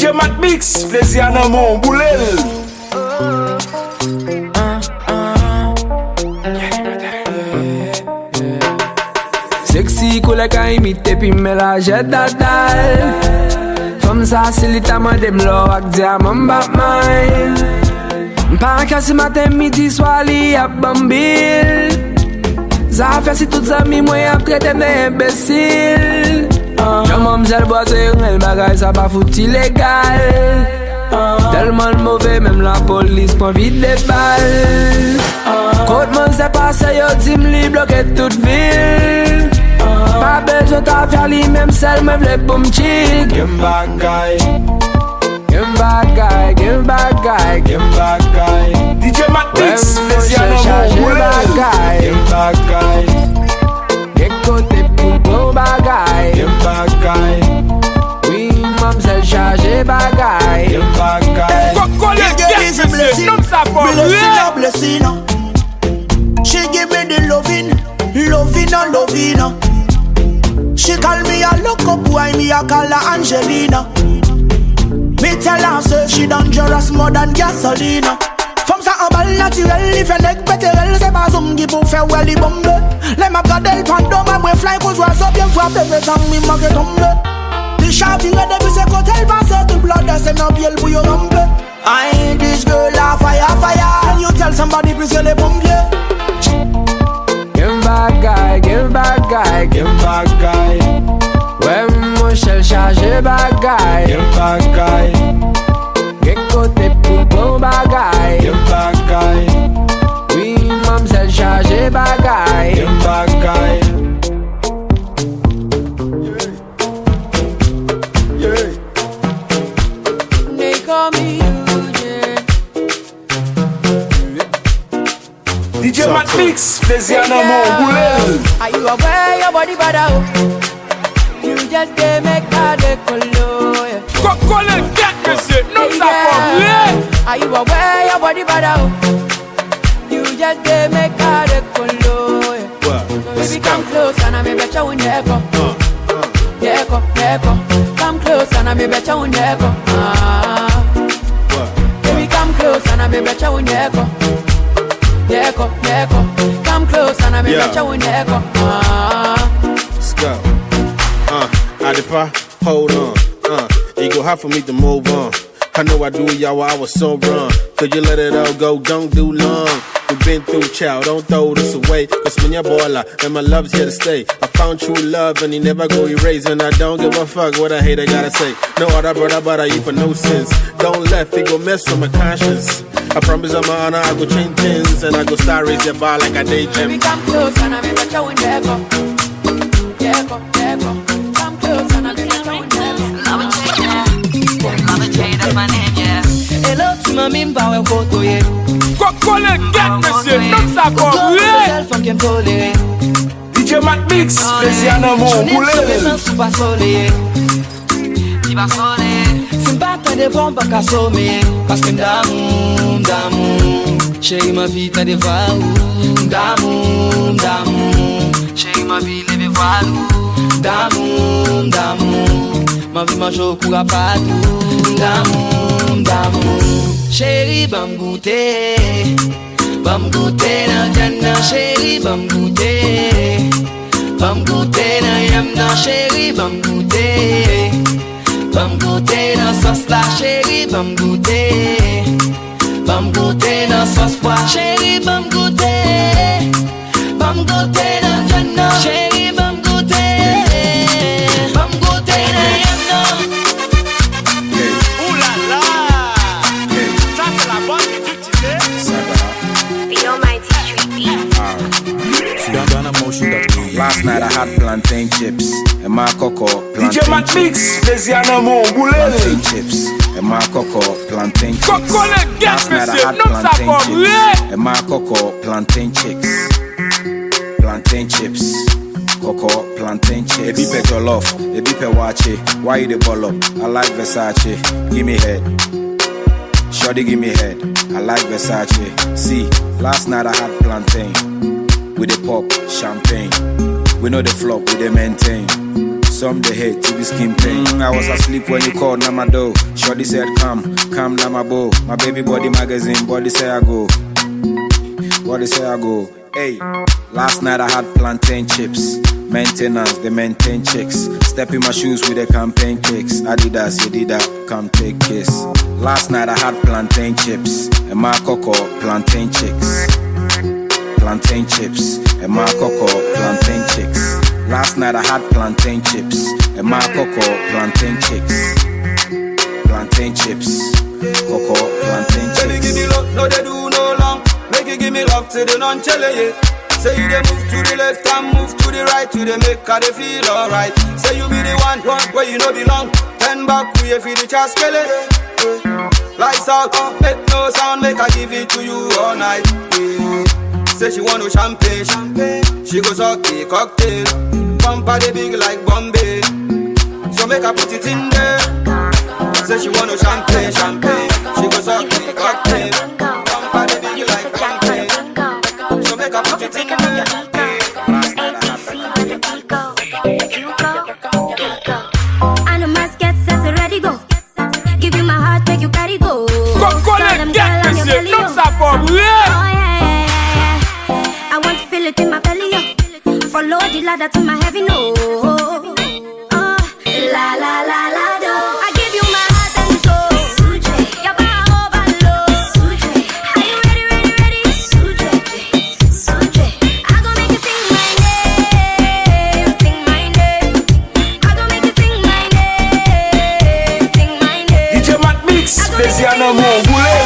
DJ Matt Mix, plaisir dans mon boulet. Sexy cool ka imite pi mélange dadal. Femme ça c'est litama dem lo ak diamant Batman. M'pa casse matin midi soir li a bambil. Ça fait si toutes amis moi a traité d'imbécile. Mademoiselle boise elle bagaille ça pas foutu illégal. Tellement mauvais même la police prend vite des balles. Côte mon c'est passé yo tim li bloqué toute ville. Pas besoin de faire li même seul me vle pour m'chill. Game bagay, Game bagay, game bagay, game bagay. DJ Matt Mix, plaisir dans mon boulet. Game bagay, Get côté pour bon bagay. game bagay, Oui, mademoiselle chargé bagay. game bagay. Blessing. She give me the loving. She call me a look up, why me a call her Angelina. Me tell her say she dangerous more than gasolina. From sa embal naturel, if a neck better, c'est pas zoom qui pour faire well, bombe. Les ma gadel pando, ma boy fly, cause was up, bien frappe, mais sans mi manque tombe. The shouting at the music hotel, pass the blood, that's enough, yell for your rumble. I ain't this girl a fire. Can you tell somebody please get a bomb, yeah? Game bagay, game bagay, Game bagay, ouais, mon chel chargé bagay. game bagay, Get côté pour bon bagay. game bagay, Oui, mademoiselle chargé bagay. game bagay. They call me Eugene. DJ Matt Mix, plaisir dans mon boulet. Are you aware your body bad out? You just can't make that color. Coco get monsieur, non ça pas. Are you aware your body bad out? You just can't make that color. Baby, come close and I'm a better when you go. Come close and I'm a better when you go. Baby, come close and I'm a better when you go. Come close and I'm a better when you go. Let's go. Adepa, hold on. It go hard for me to move on. I know I do it, y'all, I was so wrong. Could you let it all go? Don't do long. We've been through, child, don't throw this away. Cause when you're baller, and my love's here to stay. I found true love and he never go erase. And I don't give a fuck what I hate, I gotta say. No other brother but I you for no sense. Don't let it go mess with my conscience. I promise on my honor I go change things. And I go start raise your bar like I daydream. Baby, come close and I'm a better when you go. Come close and I'm a better when you go. Love it, Jay, that's my name, yeah. Hello to my mimba when photo, yeah. Coco get monsieur, non ça Go pas. yourself fucking tolerate. DJ Matt Mix, plaisir dans mon boulet. Super solé. Tu vas soler. C'est pas t'as des bombes à casser, parce que d'amour. Chérie, ma vie, t'as des voiles. D'amour. Chérie, ma vie, lève voiles. D'amour. Ma vie, ma joue, court à pas tout. D'amour. Chérie, bam goûter na janna. Chérie, bam goûter na yamna. Chérie, bam goûter na sauce la. Chérie, bam goûter na sauce pois. Chérie, bam goûter na janna. Chérie, bam goûter na yamna. Ouh là là. Ça c'est la bonne musique, tu sais. The Almighty Street Beat. Last night I had plantain chips and my cocoa plantain DJ Matt Mix, plaisir dans mon boulet. plantain chips and my cocoa plantain chips. Coco get Last night I monsieur, had non ça plantain pas. chips and my cocoa plantain chips. Plantain chips, cocoa plantain chips. Ebi pe jollof, ebi pe wache. Why you dey ball up? I like Versace. Give me head. Shorty give me head. I like Versace. See, last night I had plantain. We dey pop champagne. We know the flop, we dey maintain. Some they hate to be skin pain. I was asleep when you called now my door. Shorty said come now my bow. My baby body magazine, body say I go. Body say I go. Hey, last night I had plantain chips. Maintenance, they maintain chicks. Step in my shoes with the campaign kicks. Adidas, you did that, come take kiss. Last night I had plantain chips. And my cocoa, plantain chicks. Plantain chips. And my cocoa, plantain chicks. Last night I had plantain chips. And my cocoa, plantain chicks. Plantain chips. Cocoa, plantain chips. Baby, give me love, no they do no long. Make you give me love till the non-chele, yeah. Say you dey move to the left and move to the right, you dey make her dey feel alright. Say you be the one where you no belong. Turn back we feel the chaskele. Lights out, make no sound, make her give it to you all night. Say she want no champagne, she goes out the cocktail. Bumper dey big like Bombay, so make her put it in there. Say she want no champagne, she goes out the cocktail. Bumper dey big like Bombay, so make her put it in there. I know must get set ready go. Give you my heart, make you carry go. Get me shit, no support, Oh yeah. I want to feel it in my belly, yo. Follow the ladder to my heaven, no. Oh, la la la la do. I give you my heart and soul. Your power overload. Are you ready? I gon' make you sing my name. I gon' make you sing my name. DJ Matt Mix, Veziano Mongule.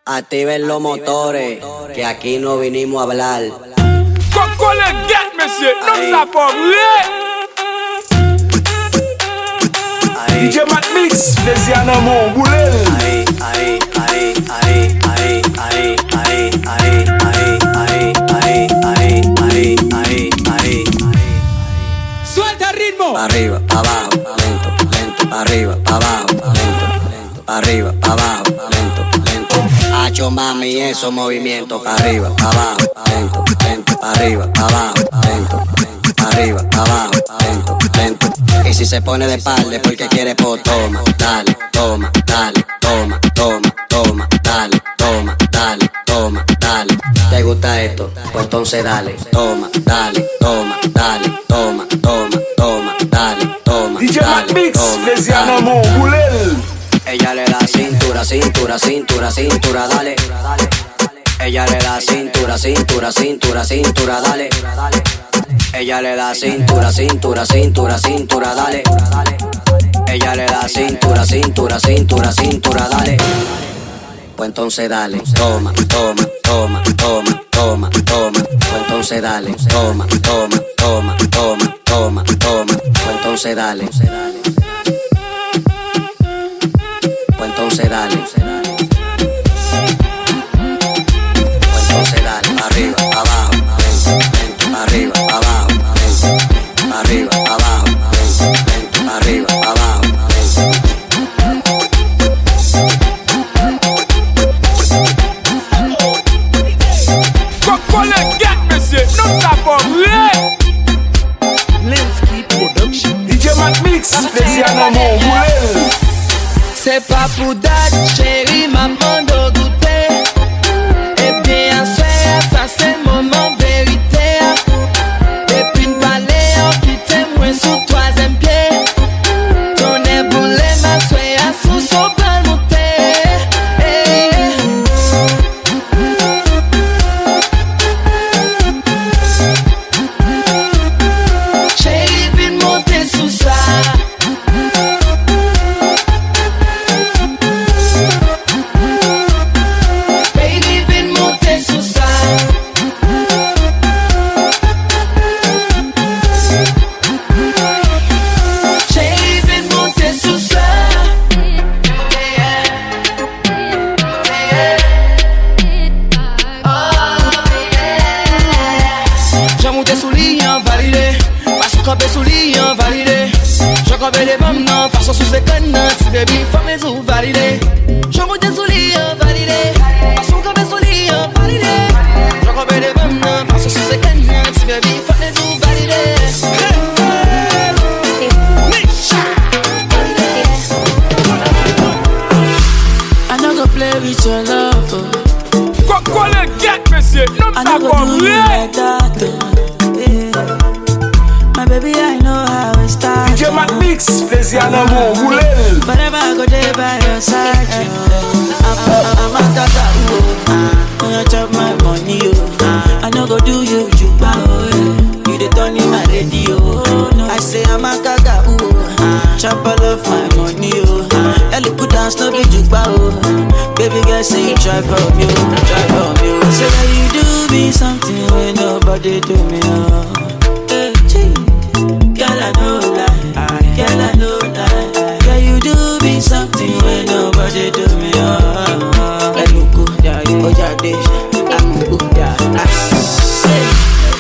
Activen los motores, que aquí no vinimos a hablar. Get me shit, no support, DJ Matt Mix, Veziano Mongule. Suelta el ritmo. Arriba, abajo, lento, lento. Arriba, abajo, lento, lento. Arriba, abajo, lento, lento. Hacho mami, esos movimientos. Arriba, abajo, lento, lento. Arriba, abajo, lento, lento. Arriba, abajo, lento, lento. Y si se pone de espalda es porque quiere, pues toma, dale, toma, dale, toma, toma, toma, dale, toma, dale, toma, dale. ¿Te gusta esto? Pues entonces dale, toma, dale, toma, dale, toma, toma, toma, dale, toma. DJ Matt Mix, Veziano Mongule. Ella le da cintura, cintura, cintura, cintura, dale. Ella le da cintura, cintura, cintura, cintura, dale. Ella le da cintura, cintura, cintura, cintura, dale. Ella le da cintura, cintura, cintura, cintura, dale. Pues entonces dale, toma, toma, toma, toma, toma, toma. Pues entonces dale, toma, toma, toma, toma, toma, toma. Pues entonces dale. Pues entonces dale. Pues entonces dale. Arriba, abajo, lento, lento. Arriba, abajo, lento, lento. Arriba, abajo, lento, lento. Arriba, abajo, lento. Get me shit, no support, DJ Matt Mix, Veziano Mongule. C'est pas pour date, chérie, maman de goûter. Et bien, ça c'est le moment vérité. Et puis, une palais en quitté, moi sous troisième pied. Ton éboulé, ma soya sous son plan monté. Chérie, puis monter sous ça. J'en des femmes non, façon sous ses cannes, si baby, femme les ou validé. Je monte des souliers, validé. Façon comme des souliers, validé. J'en des femmes non, façon sous ses cannes, si baby, femme les ou validé. I no go play with your love. Quoi le get, monsieur? Non, I ça no go va do you like that. Yeah. My baby, I know how it starts. DJ Matt Mix, plaisir en amour, roulez. Forever I go there by your side. I'm a tata, oh. You chop my money, oh. I no go do you, juba, oh. You the turn in my radio. I say I'm a gaga, oh. Chop all of my money, oh. Ellie put dance, no be juba, oh. Baby girl, say you try for me, try for me. Say that you do me something when nobody do me, oh. Hey, girl, I know lie, girl, I know lie. Girl, you do me something when nobody do me, oh. Hey, look good, yeah, oh yeah, I'm good, yeah.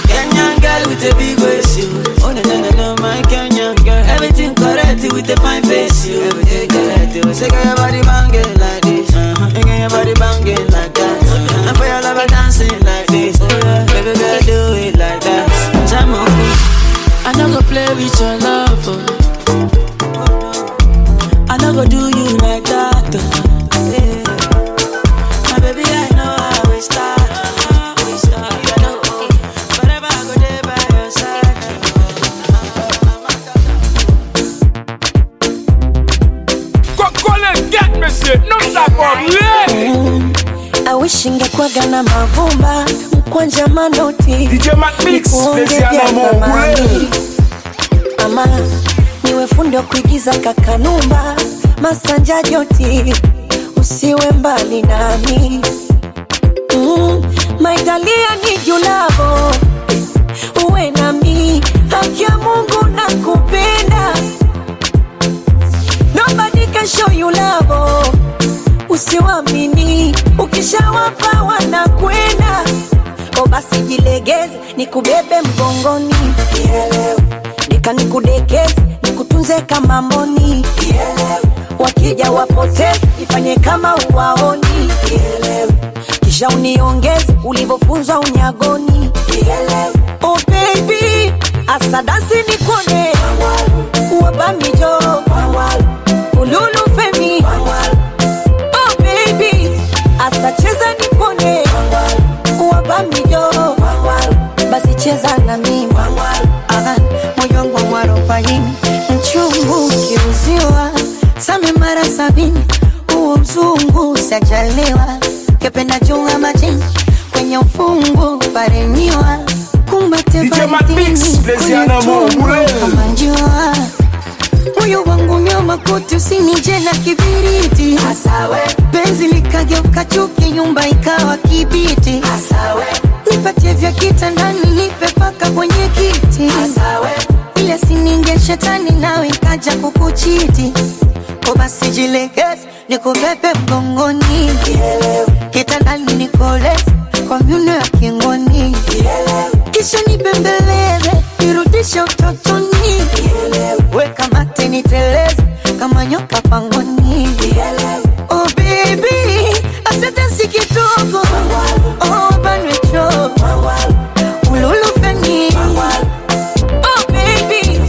Kenyan girl with a big waist, you. Oh no, my Kenyan girl. Everything correct with a fine face, you. Everything correct, you. Say get your body banging like this, get your body banging like that, and for your lover dancing like this. Baby girl, do it like that. I no go play with your love, I no go do you like that, yeah. My baby, I know how we start. You know, forever I go there by your side. Quoi le get, monsieur? Non, ça va I wish ingekuwaga na mavumba mkwanja manoti. DJ Matt Mix, plaisir en amour, roulez. Ama niwe fundi wa kuigiza kakanumba Masanja Joti, usiwe mbali nami. My darling, need you love, uwe nami. Haki ya Mungu nakupenda, nobody can show you love. Usiwamini, ukishawapa wanakwenda. O basi jilegeze, nikubebe mgongoni, nika nikudekeze, nikutunze kama mboni. Wakija wapoteze, ifanye kama uwaoni. Kisha uniongeze, ulivofunzwa unyagoni. Oh baby, asadasi nikone, uwabamijo, ululu femi. Oh baby, asacheza nikone, uwabamijo, basi cheza na mimi. Moyo wangu mwarobaini, mchungu ukiuziwa same mara 70, huo mzungu sajaliwa. Kependa chunga majini, kwenye ufungu paremiwa. Kumbate baritini, kwenye tumbo kamanjiwa. Moyo wangu nyoma kote, usinije na kibiriti. Asawe penzi likageuka chuki, nyumba ikawa kibiti. Asawe nipatie vya kitandani, nipe paka kwenye kiti. Asawe ile sininge shetani, nawe ikaja kukuchiti. O basi jilegeze, nikubebe mgongoni. Kitandani nikoleze, kwa miuno ya kingoni. Kisha nibembeleze, nirudishe utotoni. Weka mate niteleze, kama nyoka pangoni. Oh baby, asante si kidogo. Oh banwecho, ululu feni. Oh baby,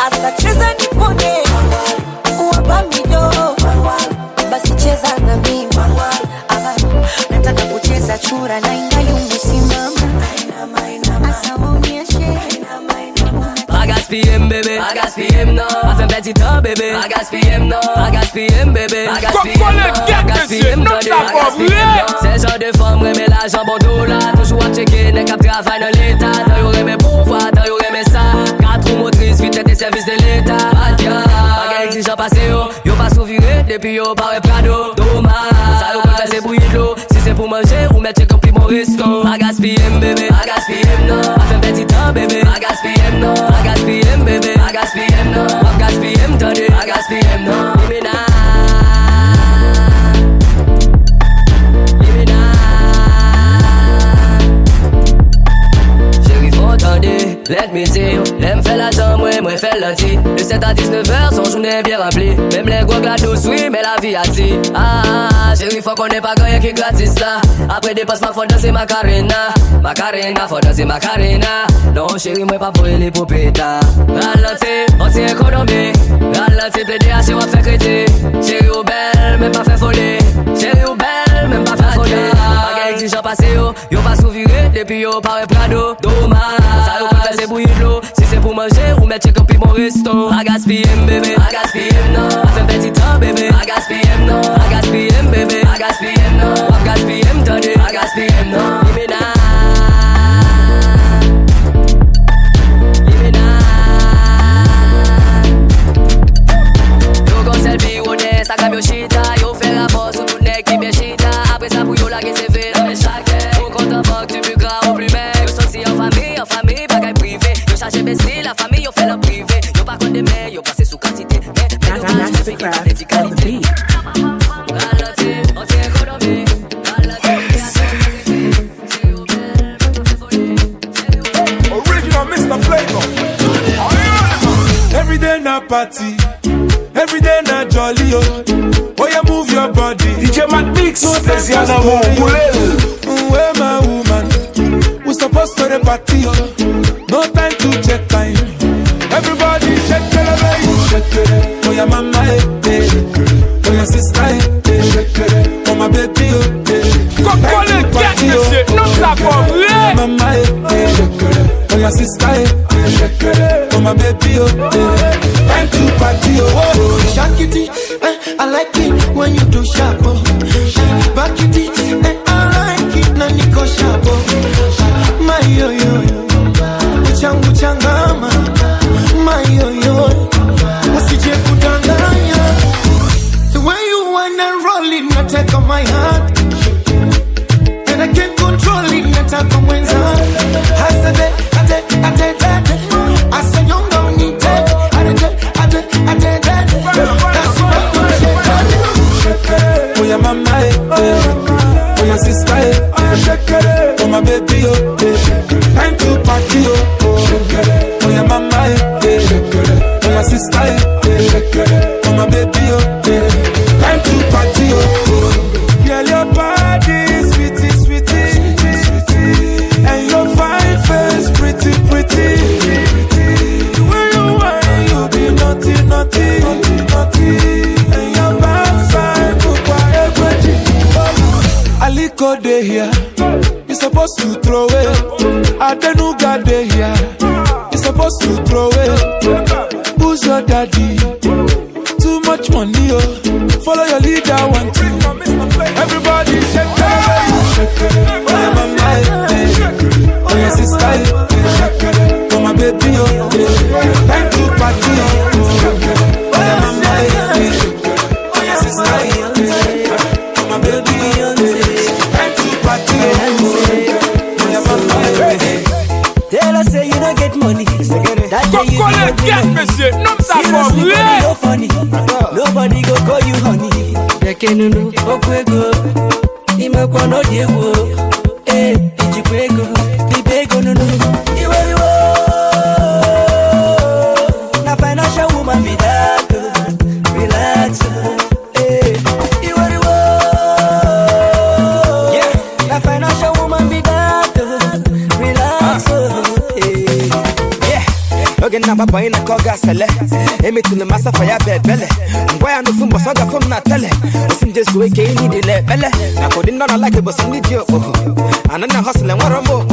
asacheza nipone, uwabamido, basi cheza na mimi. Nataka kucheza chura na ingali umesimama. Asa uonyeshe. I got SPM, baby. I got SPM now. I fais petit temps, baby. I got SPM now. I got SPM, baby. I got SPM now. I got SPM now. I got SPM now. C'est genre de femme, mais la jambe en dos là. Toujours à checker, n'est qu'à travail dans l'état. Dans y'aurait mes pouvoirs, dans y'aurait mes ça. 4 roues motrices, vite des services de l'état. Adia, pas exigeant passé, yo pas souviré, depuis yo pas Prado. Dommage, ça yo peut faire c'est bouillir de l'eau. Si c'est pour manger, ou mettre check up mon resto. I got SPM, baby. I got SPM now. I fais petit temps, baby. I got SPM now. I got SPM, baby. I got SPM now. I got SPM, daddy. I got SPM now. Give me now. Give me now. Chérie, faut attendre. Let me see you. L'aime fait la jambe, moi fait lundi. De 7 à 19h, son journée est bien remplie. Même les gros glados, oui, mais la vie a dit. Ah, chérie, faut qu'on ait pas gagné qui est gratis là. Après dépasse ma faut danser Macarena. Macarena, faut danser Macarena. Non, chérie, moi pas pour les popétas. Ralenti, on tient économie. Ralenti, plaidé à chez moi fait crédit. Chérie ou belle, même pas fait folie. Chérie ou belle, même pas fait folie. Bagay exigeant passé yo pas souviré. Depuis yo paraît Prado. Dommage, ça yo peut faire c'est bouillir de l'eau. Si c'est pour manger ou mettre check-up mon resto. A gaspiller bébé, a gaspiller non. A fait petit temps bébé, a gaspiller non. A gaspiller bébé, a gaspiller non. A gaspiller m'tendez, a gaspiller non. Ça gagne au chita, yo fait la bosse ou tout n'est qui bien chita. Après ça pour yo la gué c'est fait, mais chaque au compte en banque, tu plus grave au plus mec. Yo sorti en famille, bagaille privé. Yo charge bestie, la famille, yo fait le privé. Yo pas contre des mères, yo passé sous quantité. Mais dommage, je fais qu'il y a des qualités. Ralenti, on tient économie. Original Mr. Flavor. Every day na party. Every day na jolly, oh. Oh, you move your body. DJ Matt Mix, spécial amour, where my woman? We supposed to the party, oh. No time to check time. Everybody shake it, baby. Shake it. Oh, your mama, eh. Oh, your sister, eh. Oh, my baby, oh. Go call it, get this shit. No stop for me. Mama, eh. Oh, your sister, eh. Oh, my baby, oh. Time to party, oh. Shakity, I like it when you do sharp, oh. Back it, I like it na niko sharp, oh. My yo yo yo, uchangu changama. My yo yo, usije kudanganya. The way you wanna roll it, na take on my heart, and I can't control it, na take on mwenza. Hasade, ate. I say you don't need take. Oh, your mama, eh. Oh, your sister, eh. Oh, my baby, oh. Time to party, oh. Oh, your mama, eh. Oh, your sister, eh. Oh, my baby, oh. Time to party, oh. Girl, your body, sweetie, sweetie. And your fine face, pretty, pretty. The way you whine, you be naughty, naughty. And your backside, Aliko dey here, you supposed to throw it. Adenuga dey here, you supposed to throw it. Who's your daddy? Too much money, oh. Follow your leader, one, two. Everybody shake it, shake it. Oh, your mama, oh, your sister, oh, my baby, oh. Time to party, oh. Oh, your mama, oh, your sister, oh, my baby, oh. Tell us say you don't get money. That day you don't get money. Seriously, no funny. Nobody go call you honey. Yakenunu okwego, imekwa no diego. Ijikwego, ibego nunu. Iwe. Na financial woman be that. Relax. Financial woman be that, relax, yeah. Again, I'm a boy in a coga sele. Emi to the master for your bed belly. Why I no fun was other from not tell it. Listen just wake in the belly. I couldn't not like it, but some need you. And then I hustle and what I'm more.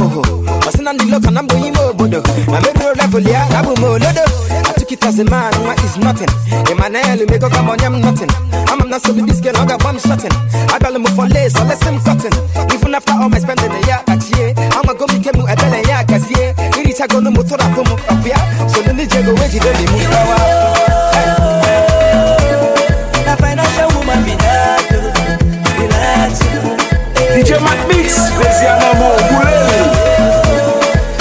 But then the look and I'm going more. I'm a real level, yeah, I will more. I took it as a man, what is nothing. Emmanuel, make a come on, I'm nothing. I'm not so this girl, I got one shotting. I got him for lace, so let's him cotton. Even after all my spending a year at year, I'm a go make him a belly, yeah, cause yeah, it's a go no motor up, so the nigga go wait till they move. The financial woman be that, relax. DJ Matt Mix, spécial amour,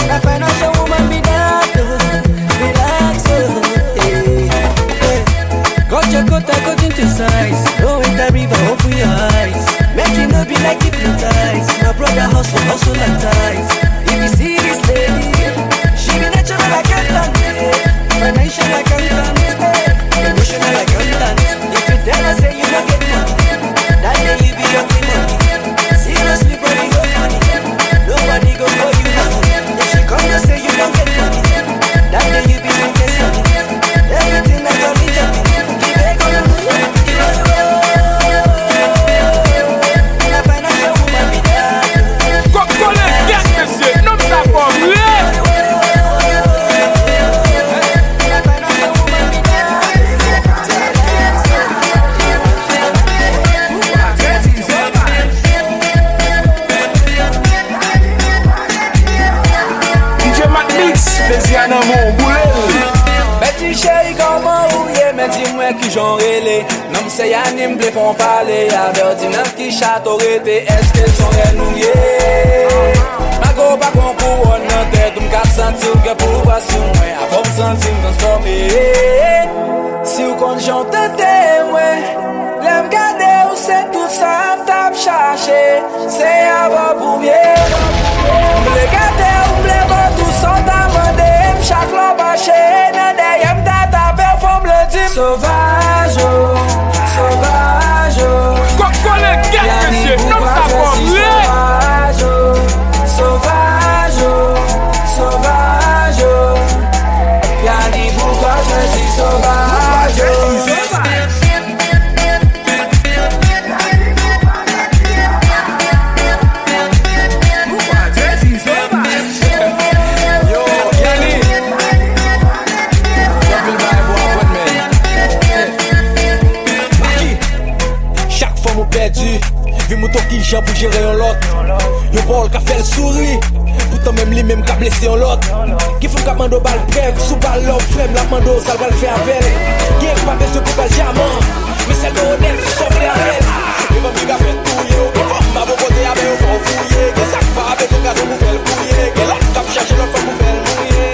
the financial woman be that, relax. Got your coat, I got into size. Go in the river, open your eyes. Make it not be like hypnotized. My brother hustle like ties. If you see this lady, she be natural like a plant. Financial mwen ki jon rele. Nam se yanim ble fon pale. Yave di nan ki chato rete. Eske son renouye. Mago pa kon kou an nan tèt. M'kat sentil ke pou va sou mwen. Avon sentim transforme. Si ou kon jante te mwen. Lem gade ou se tout sa tap chache. Se avon pou mye. M'ble gade ou m'ble bon tout son ta mande. M'chak lo bache. Nade yem ta tape fom le dim. Sauvage, sauvage. Coco le gars que c'est non ça Sauvage, sauvage, sauvage. Y'a dit pourquoi je suis sauvage. Vi mouton ki jan pou jere yon lot. Yon bol ka fel souri. Poutan même li même ka blesse yon lot. Ki foun ka mando bal prev. Sou bal lop frem la mando sal bal fe avel. Ki ek pa bese pou bal diamant. Mais sel de honnête sou sofre avel. Yon va biga fet touye. Yon fom ma bo kote ave yon fon fouye. Ke sak pa ave son gazon pou fel kouye. Ke lak kap chache lop fom pou fel mouye.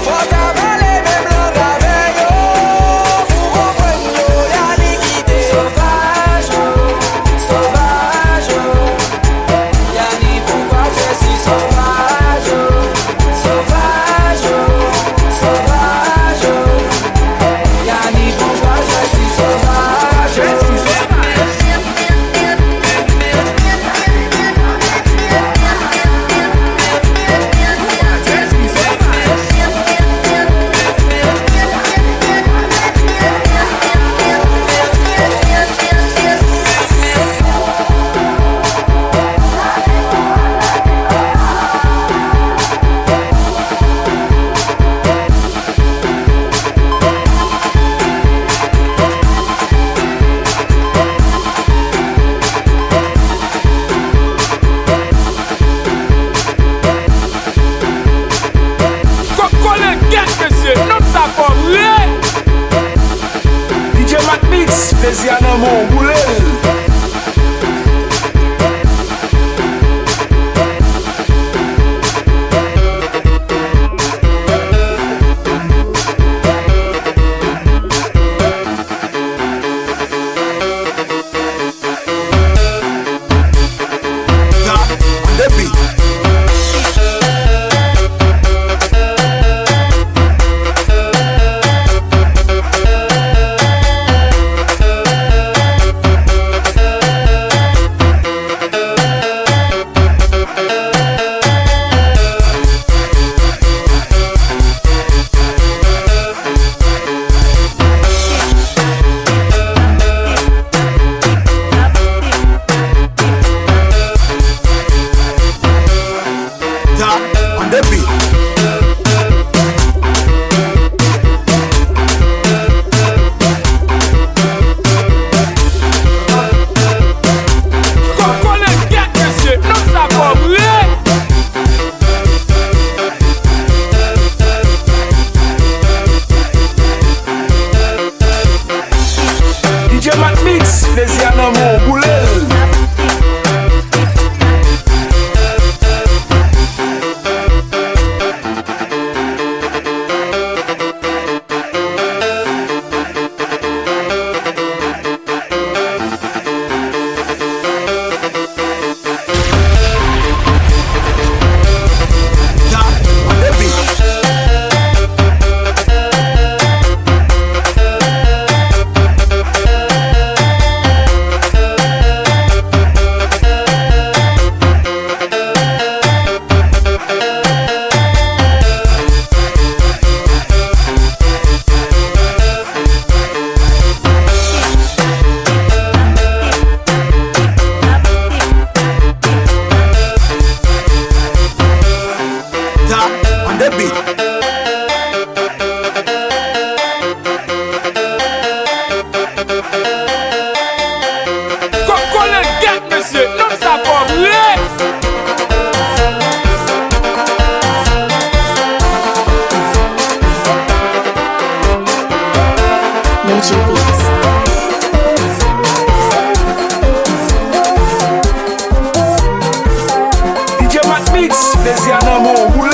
Fok avale même lang ave yo. Pou kompren yo ya likide. Sauvage, sauvage. Y'a ni pourquoi je suis sauvage. Sauvage, sauvage. Y'a ni pourquoi je suis sauvage. plaisir dans mon boulet.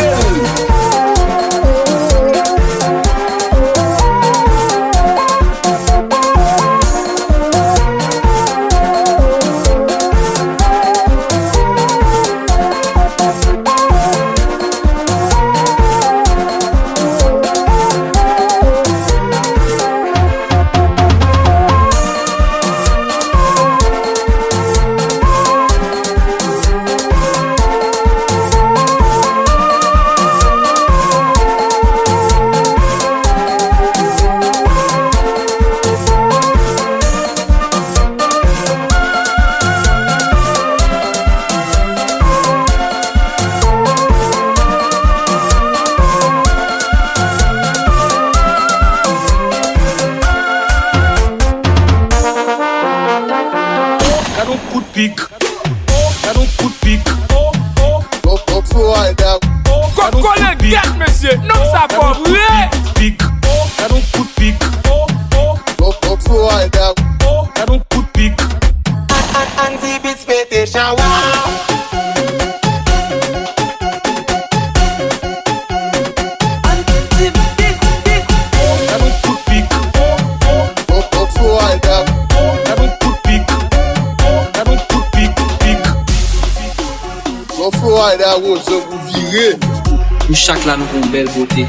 Chaque là nous avons belle beauté.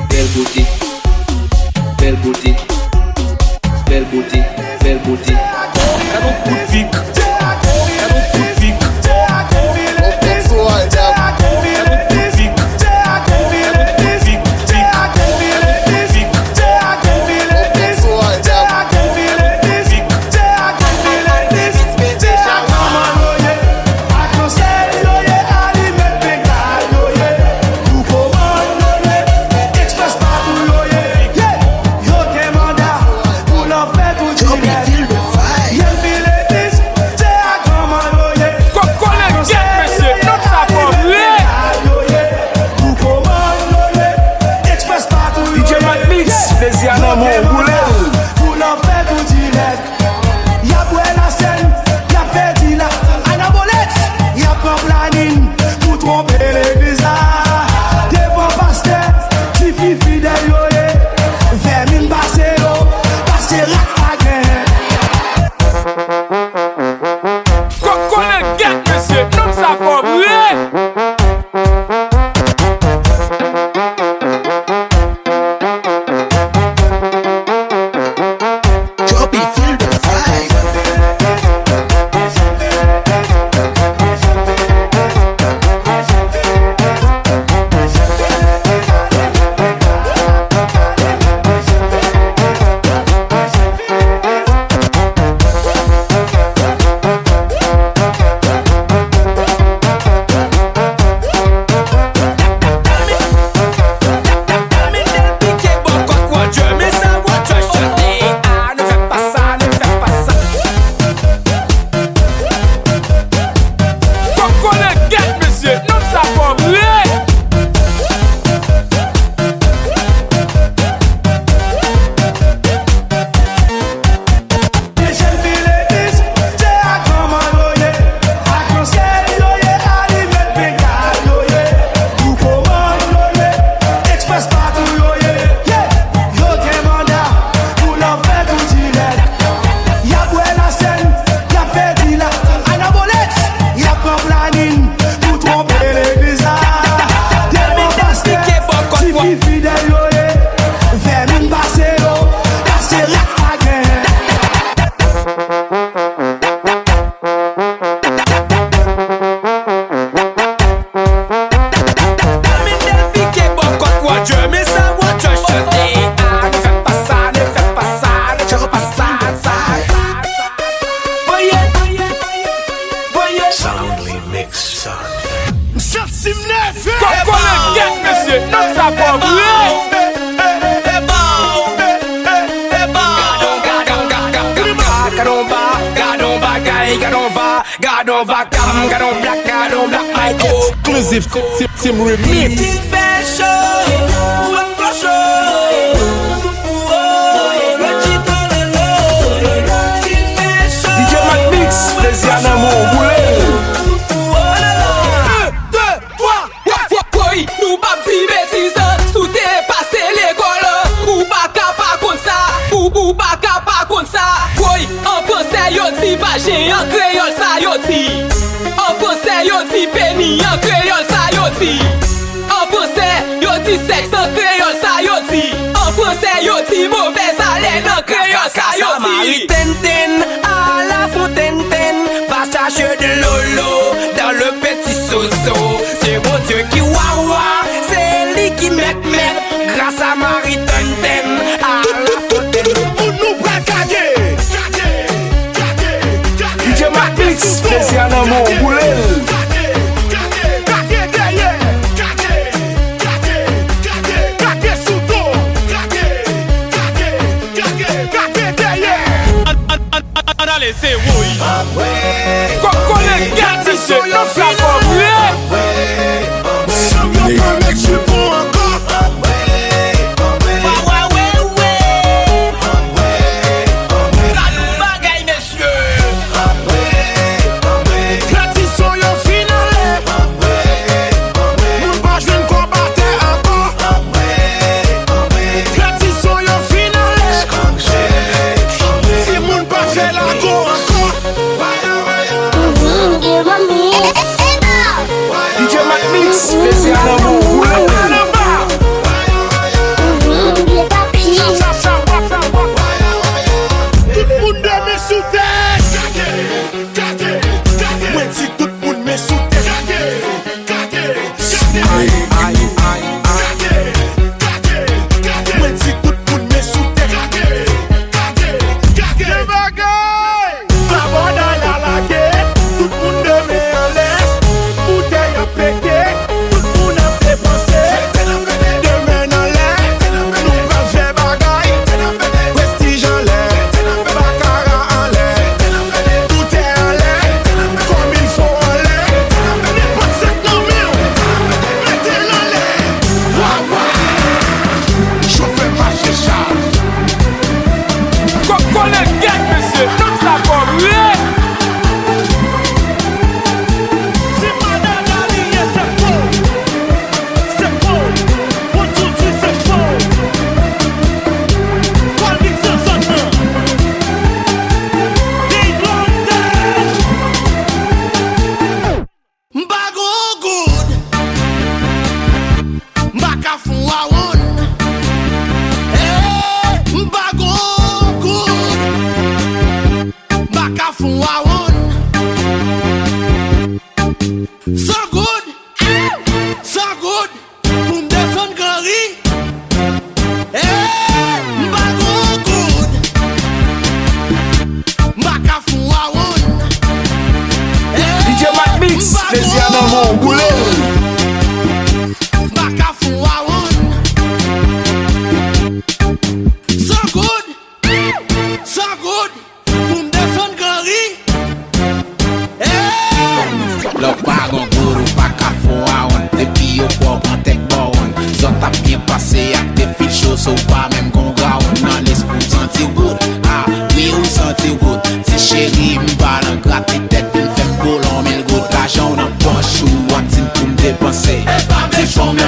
Belle beauté. Belle beauté. Belle beauté. Belle beauté. Canon coup de pique. Canon coup de pique. Exclusive Team Remix. DJ Mac Mix, plaisir dans mon boulet. pa jen en créole sa yo ti. En français yo ti penny en créole sa yo ti. En français yo ti sexe en créole sa yo ti. En français yo ti mauvaise haleine en créole sa yo ti. Tenten à la fontaine, va chercher de lolo dans le petit soso. C'est mon Dieu qui wawa, c'est lui qui met grâce à Marie Tenten à la fontaine. Pour nous braquager. DJ Matmix, spécial dans mon boulet. C'est oui. Coco les gars, c'est notre plateforme. Spécial amour, tout le monde met sous tête. Moi si tout le monde met sous tête. Moi si tout le monde met sous tête. Le bagaille, la bonne à la laguer. Tout le monde met en l'air. Bouteille à péter.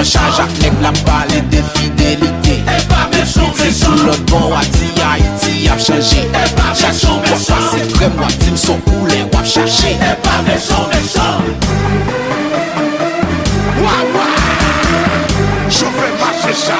Charge avec la balle de fidélité. C'est tout l'autre bon à dire Haïti a changé. Chaque jour on passe crème, moi team son poulet, on va chercher. Je fais marcher ça.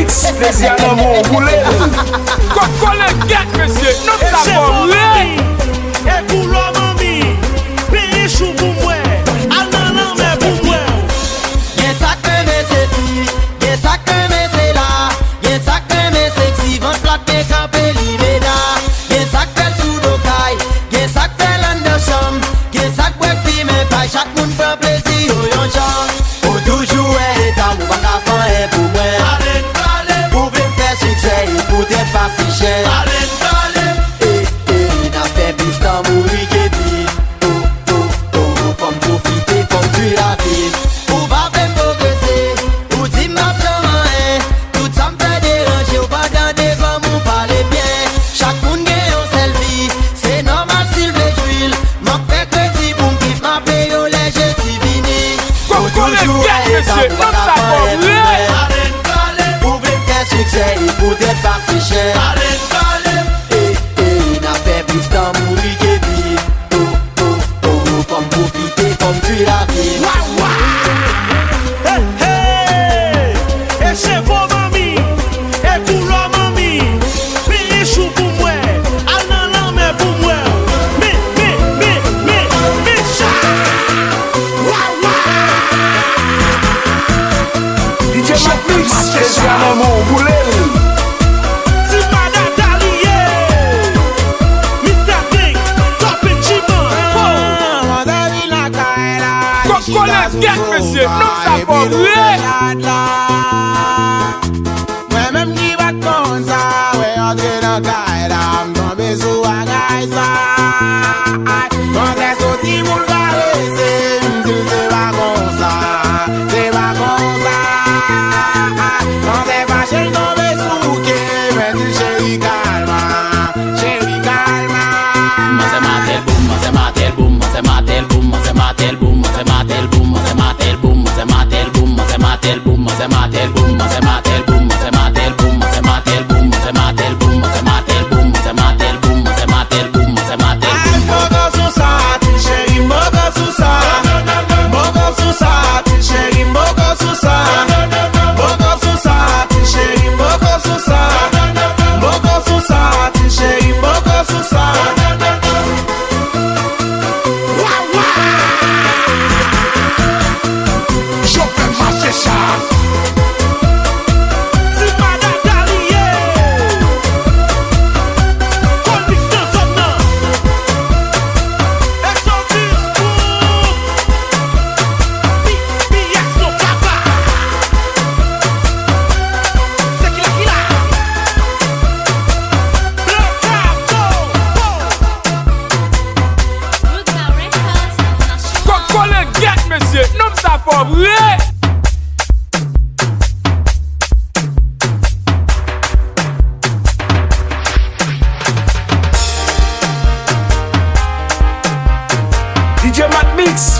Spécial amour, boulet. Coco les gars, monsieur, notre plateforme. Et pour l'homme, pays chou pour moi. Ananan, mais pour moi. Y'a ça que mes c'est y'a ça que mes c'est là. Y'a ça que mes sexy, vent plat mes campé l'Ibeda. Y'a ça que fait sous d'ocaille. Y'a ça que fait l'undersham. Y'a ça que fait mes pailles. Chaque monde fait plaisir au yon chant. Pour toujours être dans mon bagafan et pour moi. Peut-être pas si cher. N'a fait plus d'amour que vie. Comme profiter, comme tuer la vie. monsieur, non ça pas vrai. Ouvre tes succès, écoutez pas ficher. N'a fait plus d'amour que vie. Comme profiter, comme tu la vie. Et c'est vos mamies, et pour leur mamie. Mais chou pour moi, al nan lan mais pour moi. Mais ça. DJ Matmix, spécialement mon boulet. Get monsieur, non ça pas vrai. Moi-même qui va comme ça, ouais, entrer dans le I'm tombé sous la caille ça. Quand c'est sorti pour le caresser, c'est pas comme ça, c'est pas comme ça. Quand c'est fâché, je tombe sous quai, mais dis chérie calme, chérie calme. Moi c'est ma telle boum, moi c'est ma telle boum, moi c'est ma telle boum, moi c'est ma telle boum, moi c'est ma telle boum.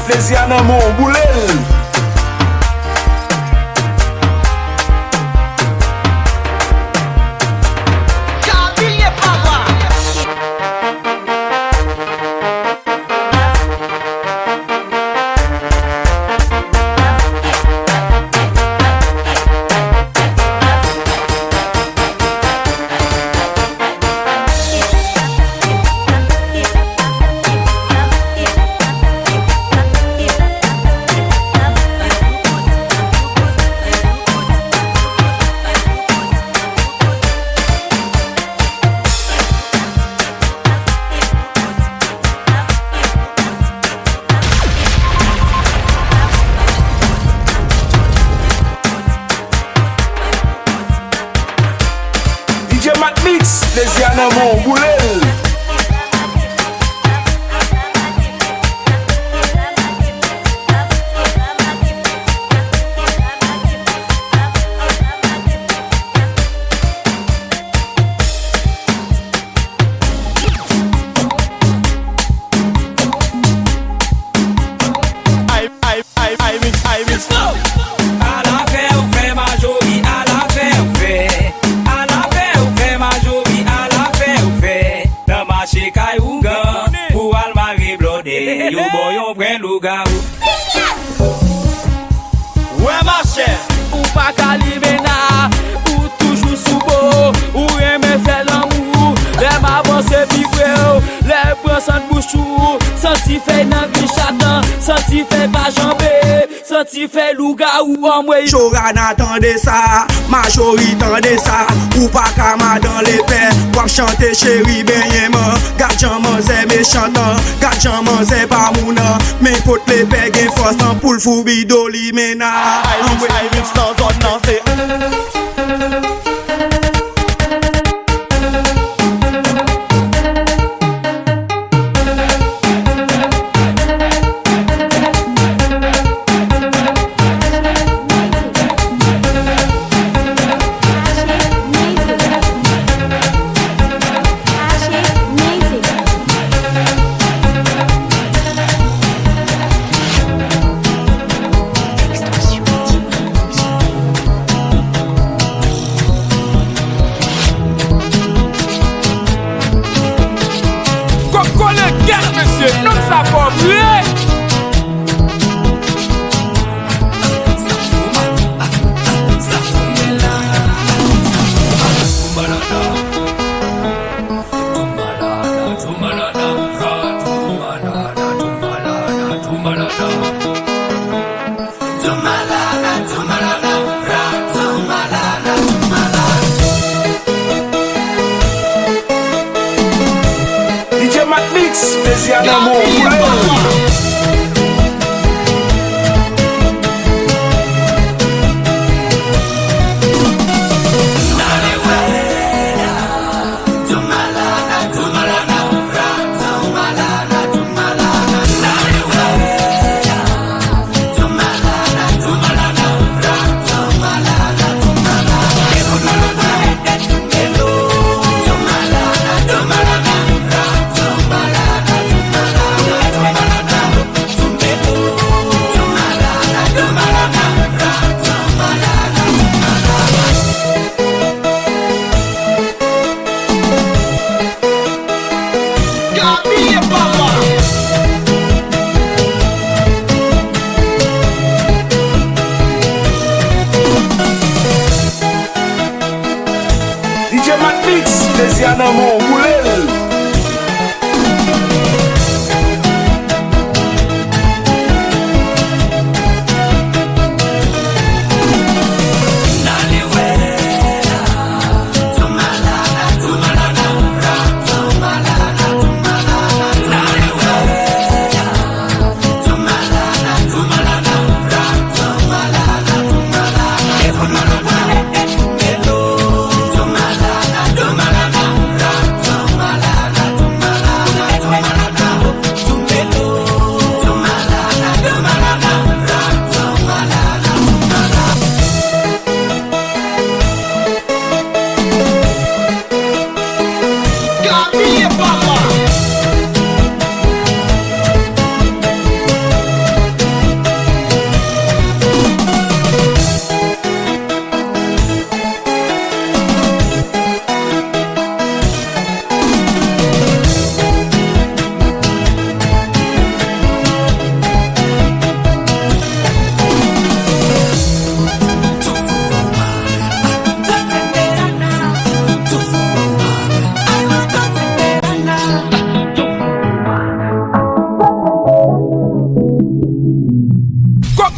Plaisir dans mon boulet. Mix, plaisir dans mon boulet. I mix now. À la fait, on fait majori, à la fait, on fait. À la fait, on fait majori, à la fait, on fait. Dans ma chikaï ou gan, pour almari blodé, yo boy, on prend loup-garou. Ouais, ma chère, ou pas calimena, ou toujours sous beau, ou aimer faire l'amour. Les m'avancer piqué, les bras en bouche tout, senti fait nan grichatan, senti fait pas jambé, senti fait loup-garou en moi. Chora n'attendez ça, majorité tendez ça, ou pas kama dans les pères, ou chanter chéri ben man, garde jaman c'est méchant, garde jaman c'est pas mouna, mais pour les pères gen force en poule fou bidoli mena. I mix dans zone nan c'est Extorsion.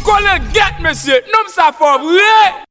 Quoi le get, monsieur? Non, ça faut vrai.